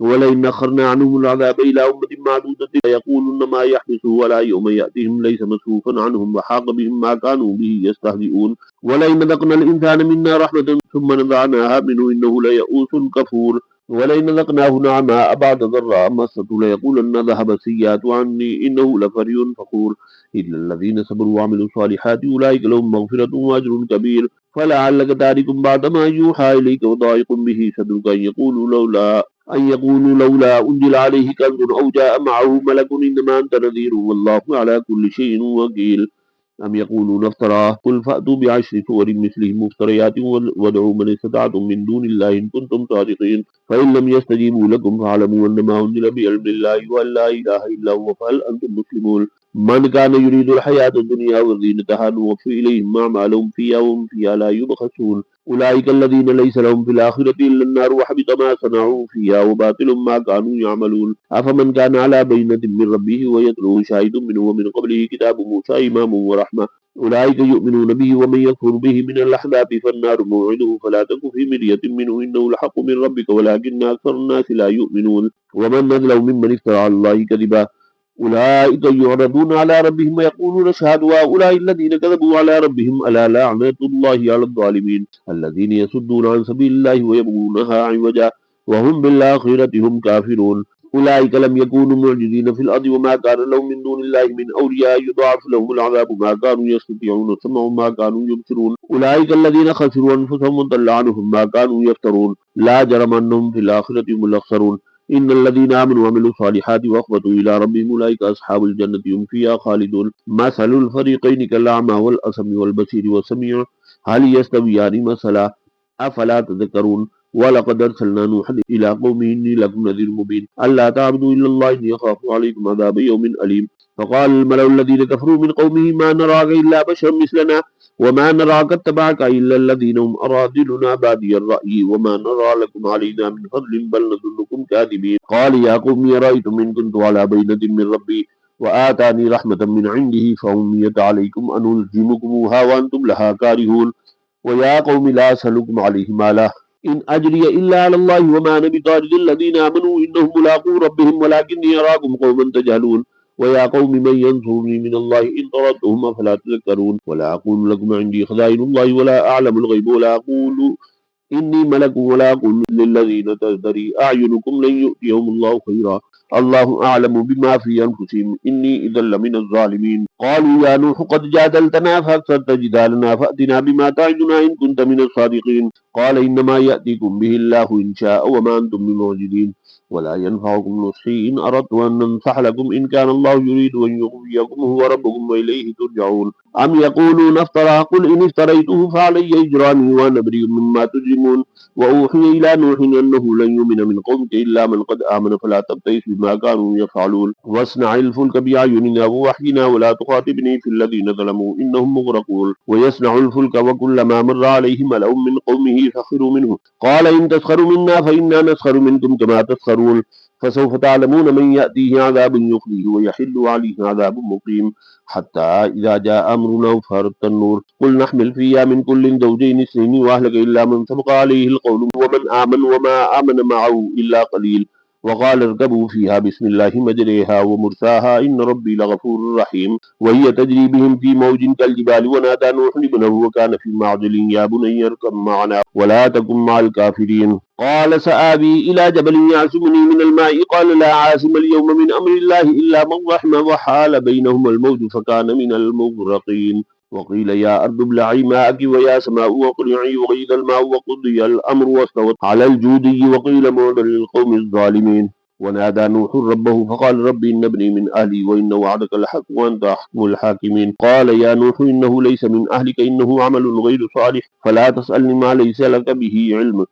ولئن أخرنا عنهم العذاب إلى أمة معدودة ليقولن ما يحبسه ولا يوم يأتيهم ليس مصروفا عنهم وحاق بهم ما كانوا به يستهزئون ولئن ذقنا الإنسان منا رحمة ثم نزعناها منه إنه ليئوس كفور ولئن ذقناه نعماء بعد ضراء مسته ليقولن ذهب السيئات عني إنه لفرح فخور إلا الذين صبروا وعملوا الصالحات أولئك لهم مغفرة وأجر كبير فلعلك تارك بعد ما يوحى إليك وضايق به صدرك أن يقولوا لولا أنزل عليه كنز أو جاء معه ملك إنما أنت نذير والله على كل شيء وكيل أم يقولون افتراه قل فأتوا بعشر سور مثله مفتريات وادعوا من استطعتم من دون الله إن كنتم صادقين فإن لم يستجيبوا لكم فاعلموا أنما أنزل بعلم الله وأن لا إله إلا هو فهل أنتم مسلمون من كان يريد الحياة الدنيا وزينتها نوفي إليهم أعمالهم فيها وهم فيها لا يبخسون أولئك الذين ليس لهم في الآخرة إلا النار وحبط ما صنعوا فيها وباطل ما كانوا يعملون أفمن كان على بينة من ربه ويتلوه شاهد منه ومن قبله كتاب موسى إمام ورحمة أولئك يؤمنون به ومن يكفر به من الأحزاب فالنار موعده فلا تك في مرية منه إنه لحق من ربك ولكن أكثر الناس لا يؤمنون ومن أظلم ممن افترى على الله كذبا أولئك يعرضون على ربهم ويقولون اشهدوا هؤلاء الذين كذبوا على ربهم ألا لعنة الله على الظالمين الذين يصدون عن سبيل الله ويبغونها عوجا وهم بالآخرة هم كافرون أولئك لم يكونوا معجزين في الأرض وما كان لهم من دون الله من أولياء يضاعف لهم العذاب ما كانوا يستطيعون السمع وما كانوا يبصرون أولئك الذين خسروا أنفسهم وضل عنهم ما كانوا يفترون لا جرم أنهم في الآخرة هم الأخسرون إن الذين آمنوا وعملوا الصالحات وأخبتوا إلى ربهم أولئك أصحاب الجنة هم فيها خالدون مثل الفريقين كالأعمى والأصم والبصير والسميع هل يستويان مثلا أفلا تذكرون ولقد أرسلنا نوحا إلى قومه إني لكم نذير مبين ألا تعبدوا إلا الله إني أخاف عليكم عذاب يوم أليم فقال الملأ الذين كفروا من قومه ما نراك إلا بشرا مثلنا وما نراك اتبعك إلا الذين هم أراذلنا بادي الرأي وما نرى لكم علينا من فضل بل نظنكم كاذبين قال يا قوم أرأيتم إن كنت على بينة من ربي وآتاني رحمة من عنده فأمية عليكم أن ألزمكموها وأنتم لها كارهون ويا قوم لا أسألكم عليه مالا إن أجري إلا على الله وما أنا بطارد الذين آمنوا إنهم ملاقو ربهم ولكني أراكم قوما تجهلون ويا قوم من ينصرني من الله إن طردتهم أفلا تذكرون ولا أقول لكم عندي خزائن الله ولا أعلم الغيب ولا أقول إني ملك ولا أقول للذين تزدري أعينكم لن يؤتيهم الله خيرا الله أعلم بما في أنفسهم إني إذا لمن الظالمين قالوا يا نوح قد جادلتنا فأكثرت جدالنا فأتنا بما تعدنا إن كنت من الصادقين قال إنما يأتيكم به الله إن شاء وما أنتم بمعجزين ولا ينفعكم نصحي إن أردت أن أنصح لكم إن كان الله يريد أن يغويكم هو ربكم وإليه ترجعون أم يقولون افترى قل إن افتريته فعلي إجرامي وأنا بريء مما تجرمون وأوحي إلى نوح أنه لن يؤمن من قومك إلا من قد آمن فلا تبتئس بما كانوا يفعلون واصنع الفلك بأعيننا ووحينا ولا تخاطبني في الذين ظلموا إنهم مغرقون ويصنع الفلك وكلما مر عليه ملأ من قومه سخروا منه قال إن تسخروا منا فإنا نسخر منكم كما تسخرون فسوف تعلمون من يأتيه عذاب يخزيه ويحل عليه عذاب مقيم حتى إذا جاء أمرنا وفارت النور قل نحمل فيها من كل زوجين اثنين وأهلك إلا من سبق عليه القول ومن آمن وما آمن معه إلا قليل وقال اركبوا فيها بسم الله مجريها ومرساها إن ربي لغفور رحيم وهي تجري بهم في موج كالجبال ونادى نوح ابنه وكان في معزل يا بني اركب معنا ولا تكن مع الكافرين قال سآوي إلى جبل يعصمني من الماء قال لا عاصم اليوم من أمر الله إلا من رحم وحال بينهما الموج فكان من المغرقين وقيل يا أرض ابلعي ماءك ويا سماء واقلعي وغيض الماء وقضي الأمر واستوت على الجودي وقيل بعدا للقوم الظالمين ونادى نوح ربه فقال رب إن ابني من أهلي وإن وعدك الحق وأنت أحكم الحاكمين قال يا نوح إنه ليس من أهلك إنه عمل غير صالح فلا تسألني ما ليس لك به علم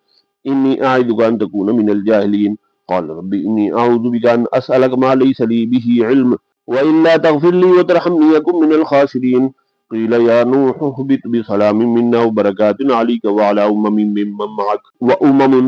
إني أعظك أن تكون من الجاهلين قال رب إني أعوذ بك أن أسألك ما ليس لي به علم وإلا تغفر لي وترحمني أكن من الخاسرين قيل يا نوح اهبط بسلام منا وبركات عليك وعلى ممن معك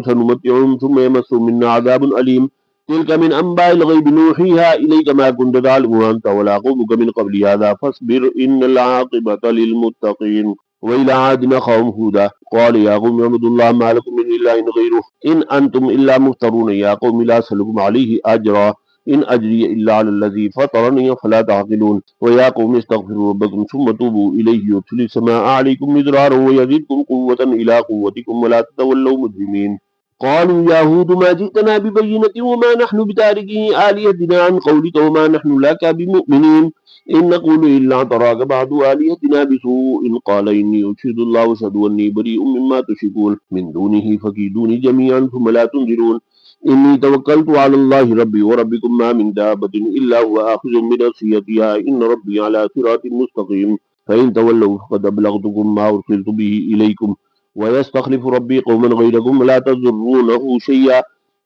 سنمتعهم ثم يمسهم منا عذاب أليم تلك من أنباء الغيب نوحيها إليك ما كنت تعلمها أنت ولا قومك من قبل هذا فاصبر إن العاقبة للمتقين وإلى عاد أخاهم هودا قال يا قوم اعبدوا الله ما لكم من إله غيره إن أنتم إلا مفترون يا قوم لا أسألكم عليه أجرا إن أجري إلا على الذي فطرني فلا تعقلون ويا قوم استغفروا ربكم ثم توبوا إليه يرسل السماء عليكم مدرارا ويزدكم قوة إلى قوتكم ولا تتولوا مجرمين قالوا يا هود ما جئتنا ببينة وما نحن بتاركي آلهتنا عن قولك وما نحن لك بمؤمنين إن نقول إلا اعتراك بعض آلهتنا بسوء قال إني أشهد الله وأشهد أني بريء مما تشركون من دونه فكيدوني جميعا ثم لا تنذرون إني توكلت على الله ربي وربكم ما من دابة إلا هو آخذ بناصيتها إن ربي على صراط مستقيم فإن تولوا فقد أبلغتكم ما أرسلت به إليكم ويستخلف ربي قوما غيركم لا تضرونه شيئا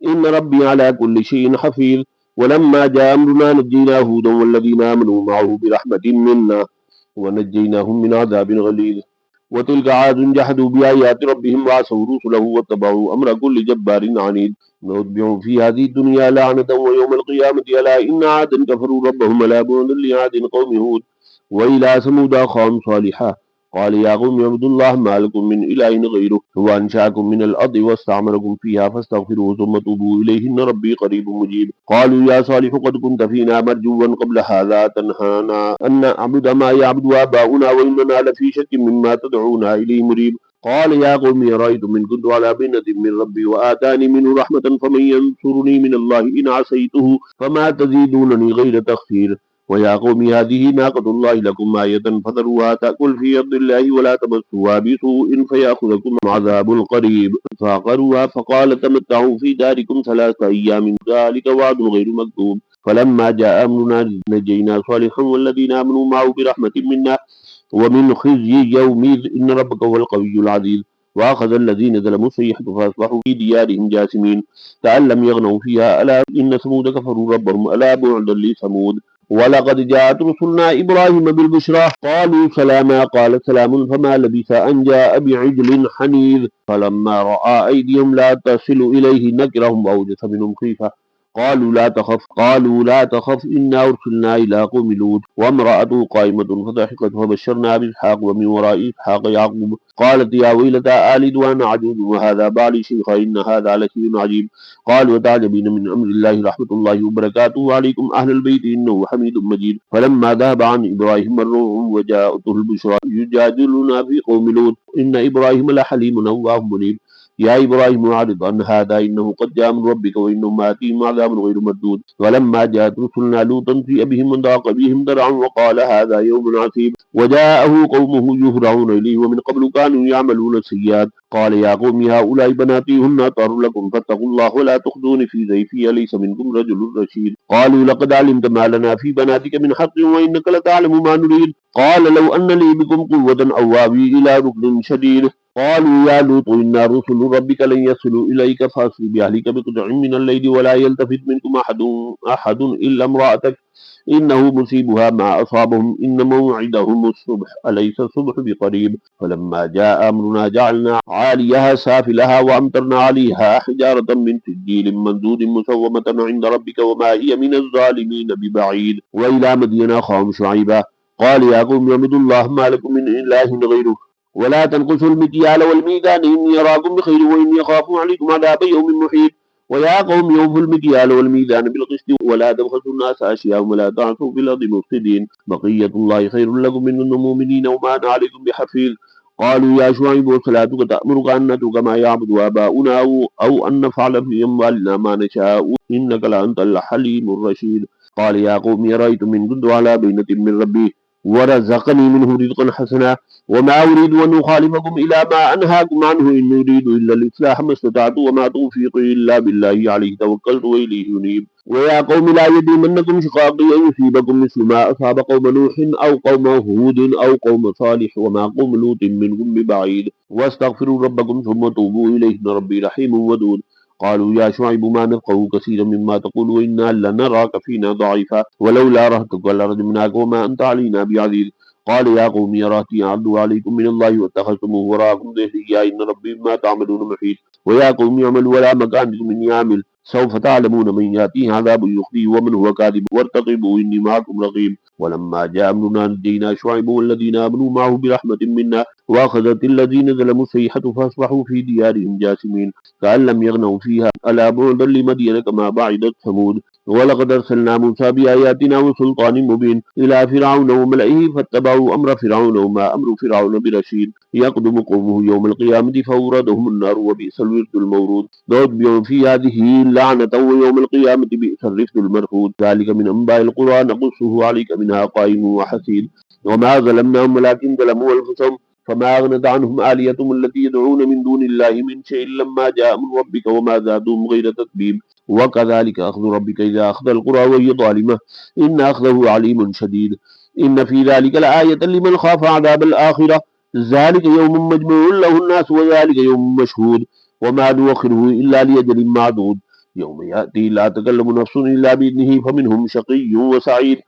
إن ربي على كل شيء حفيظ ولما جاء أمرنا نجينا هودا والذين آمنوا معه برحمة منا ونجيناهم من عذاب غليظ وتلك عاد جحدوا بآيات ربهم وعصوا رسله واتبعوا أمر كل جبار عنيد نتبعهم في هذه الدنيا لعنة ويوم القيامة ألا إن عادا كفروا ربهم ألا بعدا لعاد قوم هود وإلى ثمود أخاهم صالحا قال يا قوم اعبدوا الله ما لكم من إله غيره هو أنشأكم من الأرض واستعمركم فيها فاستغفروه ثم توبوا إليه إن ربي قريب مجيب قالوا يا صالح قد كنت فينا مرجوا قبل هذا تنهانا أن نعبد ما يعبد آباؤنا وإننا لفي شك مما تدعونا إليه مريب قال يا قوم أرأيتم من كنت على بينة من ربي وآتاني منه رحمة فمن ينصرني من الله إن عصيته فما تزيدونني غير تخسير ويا قوم هذه ناقة الله لكم آية فذروها تأكل في أرض الله ولا تمسوها بسوء فيأخذكم عذاب قريب فعقروها فقال تمتعوا في داركم 3 أيام ذلك وعد غير مكذوب فلما جاء أمرنا نجينا صالحا والذين آمنوا معه برحمة منا ومن خزي يومئذ إن ربك هو القوي العزيز وأخذ الذين ظلموا الصيحة فأصبحوا في ديارهم جاثمين كأن لم يغنوا فيها ألا إن ثمود كفروا ربهم ألا بعدا لثمود ولقد جاءت رسلنا إبراهيم بالبشرى قالوا سلاما قال سلام فما لبث أن جاء بعجل حنيذ فلما رأى أيديهم لا تصل إليه نكرهم وأوجس منهم خيفة قالوا لا تخف إنا أرسلنا إلى قوم لوط وامرأته قائمة فضحكت فبشرنا بإسحاق ومن وراء إسحاق يعقوب قالت يا ويلتى آلد وأنا عجوز وهذا بعلي شيخا إن هذا لشيء عجيب قالوا وتعجبين من أمر الله رحمة الله وبركاته عليكم أهل البيت إنه حميد مجيد فلما ذهب عن إبراهيم الروع وجاءته البشرى يجادلنا في قوم لوط إن إبراهيم لحليم أواه منيب يا إبراهيم أعرض عن هذا إنه قد جاء من ربك وإنهم آتيهم عذاب غير مردود ولما جاءت رسلنا لوطا سيء بهم وضاق بهم ذرعا وقال هذا يوم عصيب وجاءه قومه يهرعون إليه ومن قبل كانوا يعملون السيئات قال يا قوم هؤلاء بناتي هن أطهر لكم فاتقوا الله ولا تخزوني في ضيفي أليس منكم رجل رشيد قالوا لقد علمت ما لنا في بناتك من حق وإنك لتعلم ما نريد قال لو أن لي بكم قوة أو آوي إلى ركن شديد قالوا يا لوط إن رسل ربك لن يصلوا إليك فأسر بأهلك بقطع من الليل ولا يلتفت منكم أحد إلا امرأتك إنه مصيبها ما أصابهم إن موعدهم الصبح أليس الصبح بقريب فلما جاء أمرنا جعلنا عاليها سافلها وأمطرنا عليها حجارة من سجيل منضود مسومة عند ربك وما هي من الظالمين ببعيد وإلى مدين أخاهم شعيبا قال يا قوم اعبدوا الله ما لكم من إله غيره ولا تنقصوا المكيال والميزان إني أراكم بخير وإني أخاف عليكم عذاب يوم محيط ويا قوم يوفوا المكيال والميزان بالقسط ولا تبخسوا الناس أشياءهم ولا تعثوا في الأرض مفسدين بقية الله خير لكم من المؤمنين وما أنا عليكم بحفيظ قالوا يا شعيب وصلاتك تأمرك أن نترك ما يعبد آباؤنا أو أن نفعل في أموالنا ما نشاء إنك لأنت الحليم الرشيد قال يا قوم أرأيتم من كنت على بينة من ربي ورزقني منه رزقا حسنا وما أريد أن أخالفكم إلى ما أنهاكم عنه إن أريد إلا الإصلاح ما استطعت وما توفيقي إلا بالله عليه توكلت وإليه ينيب ويا قوم لا يجرمنكم شقاقي أن يصيبكم مثل ما أصاب قوم نوح أو قوم هود أو قوم صالح وما قوم لوط منكم ببعيد واستغفروا ربكم ثم توبوا إليه إن ربي رحيم ودود قالوا يا شعيب ما نفقه كثيرا مما تقول وإنا لنراك فينا ضعيفا ولولا رهتك لرجمناك وما أنت علينا بعزيز قال يا قوم يراتي أعدوا عليكم من الله واتخذتموه وراءكم ذهريا إن ربي بما تعملون محيط ويا قوم اعملوا ولا مكانكم إني عامل سوف تعلمون من يأتيه عذاب يخزيه ومن هو كاذب وارتقبوا إني معكم رقيب ولما جاء أمرنا نجينا شعيب والذين آمنوا معه برحمة منا وأخذت الذين ظلموا الصيحة فأصبحوا في ديارهم جاثمين كأن لم يغنوا فيها ألا بعدا لمدين كما بعدت ثمود ولقد أرسلنا موسى بآياتنا وسلطان مبين إلى فرعون وملئه فاتبعوا أمر فرعون وما أمر فرعون برشيد يقدم قومه يوم القيامة فأوردهم النار وبئس الورد المورود نتبعهم في هذه اللعنة ويوم القيامة بئس الرفد المرفود ذلك من أنباء القرى نقصه عليك منها قائم وحسيد وما ظلمناهم ولكن ظلموا أنفسهم فما أغنت عنهم آليتهم التي يدعون من دون الله من شيء لما جاء من ربك وما زادهم غير تتبيب وكذلك أخذ ربك إذا أخذ القرى وهي ظالمة إن أخذه عليم شديد إن في ذلك لآية لمن خاف عذاب الآخرة ذلك يوم مجموع له الناس وذلك يوم مشهود وما نؤخره إلا لأجل معدود يوم يأتي لا تكلم نفس إلا بإذنه فمنهم شقي وسعيد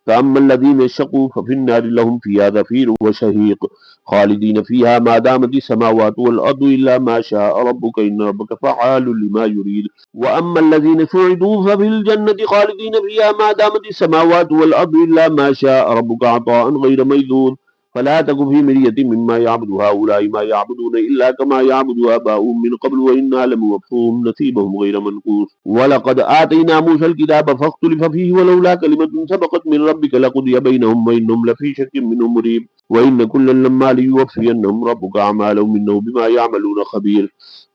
فأما الذين شقوا ففي النار لهم فيها زفير وشهيق خالدين فيها ما دامت السماوات والأرض إلا ما شاء ربك إن ربك فعال لما يريد وأما الذين سعدوا ففي الجنة خالدين فيها ما دامت السماوات والأرض إلا ما شاء ربك عطاء غير ميزون فلا تك في مرية مما يعبد هؤلاء ما يعبدون إلا كما يعبد آباؤهم من قبل وإنا لموفوهم نصيبهم غير منقوص ولقد آتينا موسى الكتاب فاختلف فيه ولولا كلمة سبقت من ربك لقضي بينهم وإنهم لفي شك منه مريب وإن كلا لما ليوفينهم ربك أعمالهم إنه بما يعملون خبير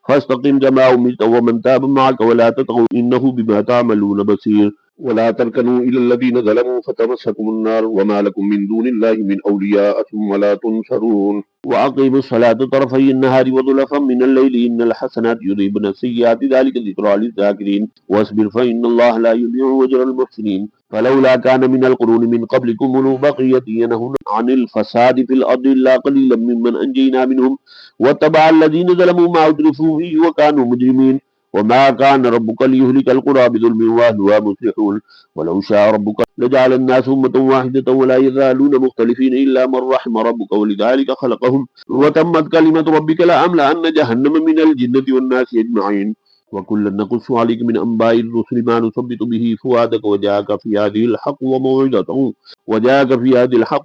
فاستقم كما أمرت ومن تاب معك ولا تطغوا إنه بما تعملون بصير ولا تركنوا إلى الذين ظلموا فتمسكم النار وما لكم من دون الله من أولياء ثم لا تنصرون وأقيموا الصلاة طرفي النهار وزلفا من الليل إن الحسنات يذهبن السيئات ذلك ذكرى للذاكرين واصبر فإن الله لا يضيع أجر المحسنين فلولا كان من القرون من قبلكم أولو بقية ينهون عن الفساد في الأرض إلا قليلا ممن أنجينا منهم واتبع الذين ظلموا ما أترفوا فيه وكانوا مجرمين وما كان ربك ليهلك القرى بظلم وأهلها مصلحون ولو شاء ربك لجعل الناس أمة واحدة ولا يزالون مختلفين إلا من رحم ربك ولذلك خلقهم وتمت كلمة ربك لأملأن جهنم من الجنة والناس أجمعين وكلا نقص عليك من أنباء الرسل ما نثبت به فؤادك وجاءك في هذه الحق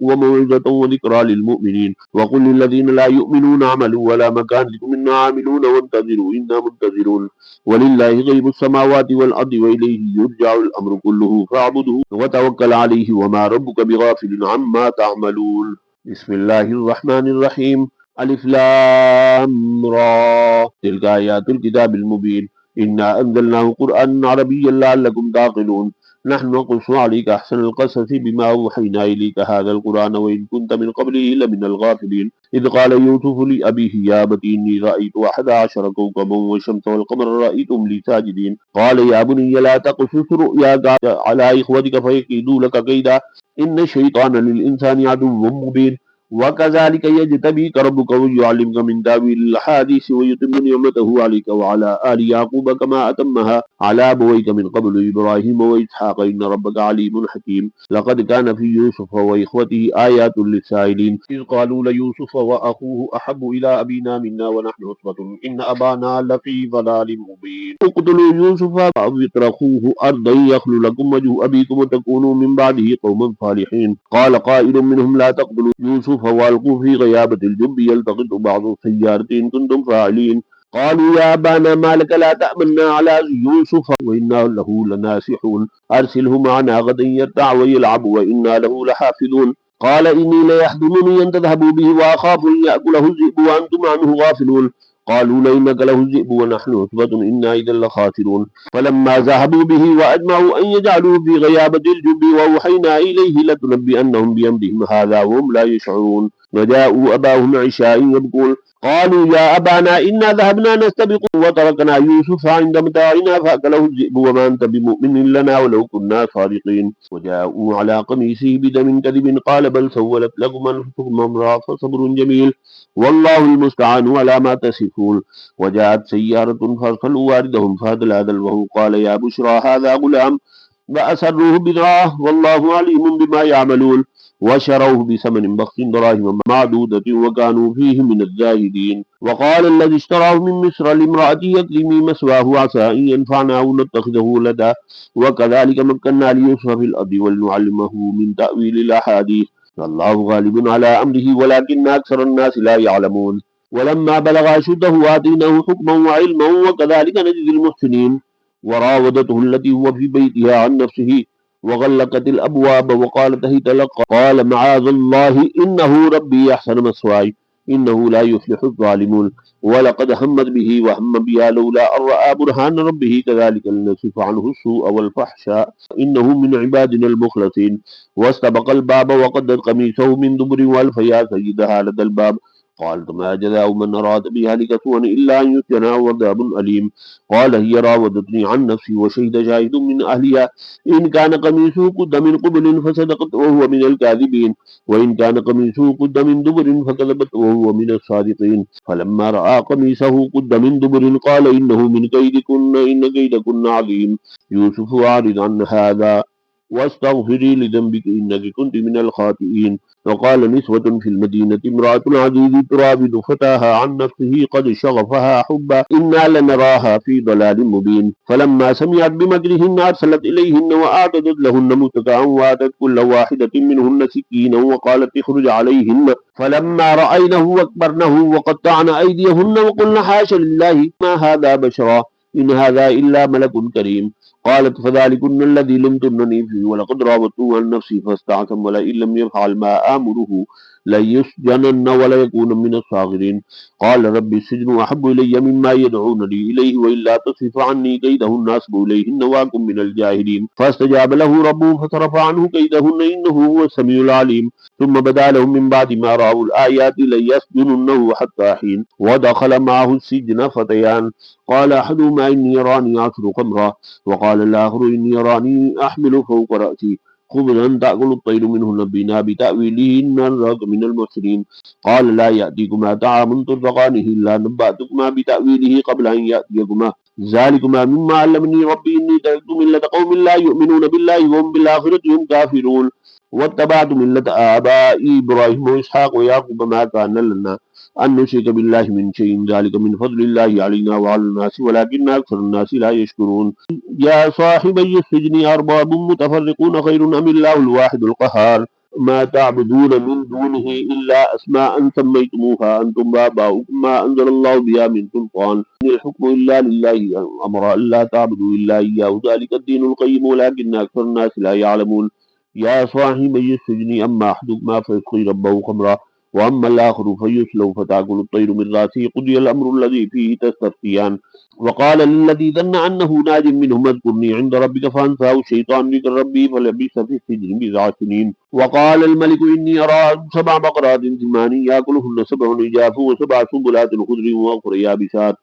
وموعظة وذكرى للمؤمنين وقل للذين لا يؤمنون اعملوا ولا مكانكم إنا عاملون وانتظروا إنا منتظرون ولله غيب السماوات والأرض وإليه يرجع الأمر كله فاعبده وتوكل عليه وما ربك بغافل عما تعملون بسم الله الرحمن الرحيم ألف لام را تلك آيات الكتاب المبين إنا أنزلناه قرآنا عربيا لعلكم تعقلون نحن نقص عليك أحسن القصص بما أوحينا إليك هذا القرآن وإن كنت من قبله لمن الغافلين إذ قال يوسف لأبيه يا أبت إني رأيت 11 كوكبا والشمس والقمر رأيتهم لي ساجدين قال يا بني لا تقصص رؤياك على إخوتك فيكيدوا لك كيدا إن الشيطان للإنسان عدو مبين وكذلك يجتبيك ربك ويعلمك من تأويل الأحاديث ويتم نعمته عليك وعلى آل يعقوب كما أتمها على أبويك من قبل إبراهيم وإسحاق إن ربك عليم حكيم لقد كان في يوسف وإخوته آيات للسائلين إذ قالوا ليوسف وأخوه أحب إلى أبينا منا ونحن عصبة إن أبانا لفي ضلال مبين اقتلوا يوسف أو اطرحوه أرضا يخل لكم وجه أبيكم وتكونوا من بعده قوما صالحين قال قائل منهم لا تقتلوا يوسف والقوا في غيابة الجب يلتقط بعض السيارة إن كنتم فاعلين قالوا يا أبانا ما لك لا تأمنا على يوسف وإنا له لناصحون أرسله معنا غدا يرتع ويلعب وإنا له لحافظون قال إني ليحزنني أن تذهبوا به وأخاف أن يأكله الذئب وأنتم عنه غافلون قالوا لئنك له الذئب ونحن عصبة إنا إذا لخاسرون فلما ذهبوا به وأجمعوا أن يجعلوه في غيابة الجب وأوحينا إليه لتنبئنهم بأمرهم هذا وهم لا يشعرون وجاءوا أباهم عشاء يبكون قالوا يا أبانا إنا ذهبنا نستبق وتركنا يوسف عند متاعنا فأكله الذئب وما أنت بمؤمن لنا ولو كنا صادقين وجاءوا على قميصه بدم كذب قال بل سولت لكم أنفسكم أمرا فصبر جميل والله المستعان على ما تصفون وجاءت سيارة فارسلوا واردهم فأدلى دلوه قال يا بشرى هذا غلام وأسروه بضاعة والله عليم بما يعملون وشروه بثمن بخس دراهم معدودة وكانوا فيه من الزاهدين وقال الذي اشتراه من مصر لامرأته يكرمي مثواه عسى أن ينفعنا أو نتخذه ولدا وكذلك مكنا ليوسف في الأرض ولنعلمه من تأويل الأحاديث والله غالب على أمره ولكن أكثر الناس لا يعلمون ولما بلغ أشده آتيناه حكما وعلما وكذلك نجزي المحسنين وراودته التي هو في بيتها عن نفسه وغلقت الأبواب وقالت هيت لك قال معاذ الله إنه ربي يحسن مثواي إنه لا يفلح الظالمون ولقد همت به وهم بها لولا أن رأى برهان ربه كذلك لنصرف عنه السوء والفحشاء إنه من عبادنا المخلصين واستبق الباب وقدت قميصه من دبر والف يا سيدها لدى الباب قالت ما جزاء من أراد بأهلك سوءا إلا أن يسجن أو عذاب أليم قال هي راودتني عن نفسي وشهد شاهد من أهلها إن كان قميصه قد من قبل فصدقت وهو من الكاذبين وإن كان قميصه قد من دبر فكذبت وهو من الصادقين فلما رأى قميصه قد من دبر قال إنه من كيدكن إن كيدكن عظيم يوسف أعرض عن هذا واستغفري لذنبك إنك كنت من الخاطئين وقال نسوة في المدينة امرأة العزيز تراود فتاها عن نفسه قد شغفها حبا إنا لنراها في ضلال مبين فلما سمعت بمكرهن أرسلت إليهن وأعتدت لهن متكئا وآتت كل واحدة منهن سكينا وقالت اخرج عليهن فلما رأينه أكبرنه وقطعن أيديهن وقلن حاش لله ما هذا بشرا إن هذا إلا ملك كريم قالت فذلكن الذي لمتنني فيه ولقد راودته عن نفسي فاستعصم ولئن لم يفعل ما آمره ليسجنن وليكون من الصاغرين قال رب السجن أحب إلي مما يدعونني إليه وإلا تصرف عني كيدهن أصب إليهن وأكن من الجاهلين فاستجاب له ربه فصرف عنه كيدهن إنه هو السميع العليم ثم بدا لهم من بعد ما رأوا الآيات ليسجننه حتى حين ودخل معه السجن فتيان قال أحدهما إني يراني أعصر خمرا وقال الآخر إني يراني أحمل فوق رأسي خبزا تأكل الطير منه نبينا بتأويله إن نراك من المحسنين قال لا يأتيكما طعام ترزقانه إلا نبأتكما بتأويله قبل أن يأتيكما ذلكما مما علمني ربي إني تركت ملة قوم لا يؤمنون بالله وهم بالآخرة هم كافرون واتبعت ملة آبائي إبراهيم وإسحاق ويعقوب ما كان لنا أن نشرك بالله من شيء ذلك من فضل الله علينا وعلى الناس ولكن أكثر الناس لا يشكرون يا صاحبي السجن أرباب متفرقون خير أم الله الواحد القهار ما تعبدون من دونه إلا أسماء سميتموها أنتم وآباؤكم ما أنزل الله بها من سلطان إن الحكم إلا لله أمر ألا تعبدوا إلا إياه ذلك الدين القيم ولكن أكثر الناس لا يعلمون يا صاحبي السجن أما أحدكما فيسقي ربه خمرا وأما الآخر فيسلو فتأكل الطير من رأسه قضي الأمر الذي فيه تستفتيان وقال للذي ظن أنه ناج منهم اذكرني عند ربك فأنساه الشيطان ذكر ربي فلبث في السجن بضع سنين وقال الملك إني أرى 7 بقرات ثمان يأكلهن 7 عجاف و7 سنبلات خضر وأخر يابسات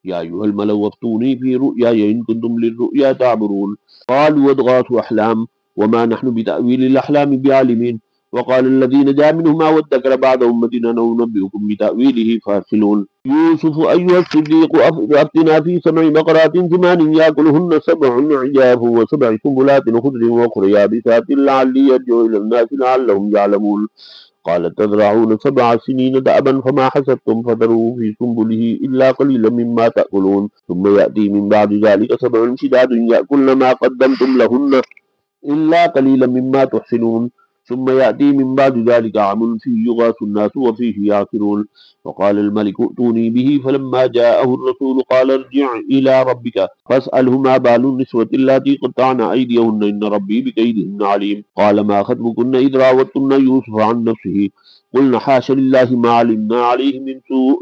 يا أيها الملأ وافتوني في رؤياي إن كنتم للرؤيا تعبرون قالوا أضغاث أحلام وما نحن بتأويل الأحلام بعالمين وقال الذي نجا منهما وادكر بعد أمتنا ننبئكم بتأويله فارسلون يوسف أيها الصديق أفتنا في 7 بقرات ثمان يأكلهن 7 عجاف و7 سنبلات خضر وأخر يابسات لعلي يرجع إلى الناس لعلهم يعلمون قال تزرعون 7 سنين دأبا فما حسبتم فذروا في سنبله إلا قليلا مما تأكلون ثم يأتي من بعد ذلك 7 شداد يأكلن ما قدمتم لهن إلا قليلا مما تحسنون ثم يأتي من بعد ذلك عام فيه يغاث الناس وفيه يعصرون وقال الملك ائتوني به فلما جاءه الرسول قال ارجع إلى ربك فاسأله ما بال النسوة اللاتي قطعن أيديهن إن ربي بكيدهن عليم قال ما خطبكن إذ راوتن يوسف عن نفسه قلن حاش لله ما علمنا عليه من سوء